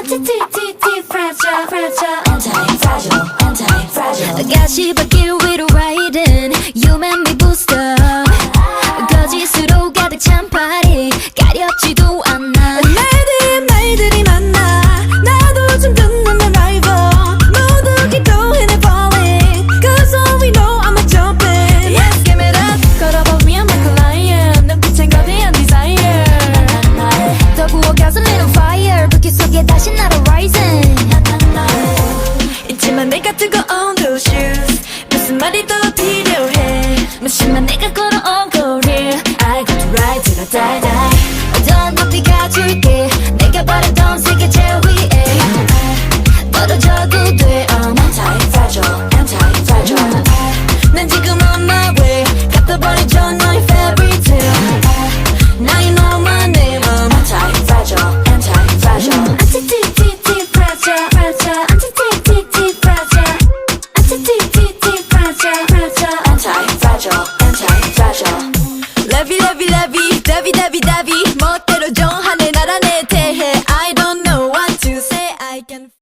Anti-fragile, anti-fragile. 가시밭길 위로 riding You make me boost up 거짓으로 가득 찬 party 가렵지도 않아 말들이 많아 나도 좀 듣는 내 rival 모두 기도해 falling Cause all we know I'm a jumping Yes, give it up. 걸어보면 I'm a lion. 눈빛엔 거대한 desire. 더 구워 gasoline fire 불길 속에 다시 날아 rising 있지만 내가 뜨거운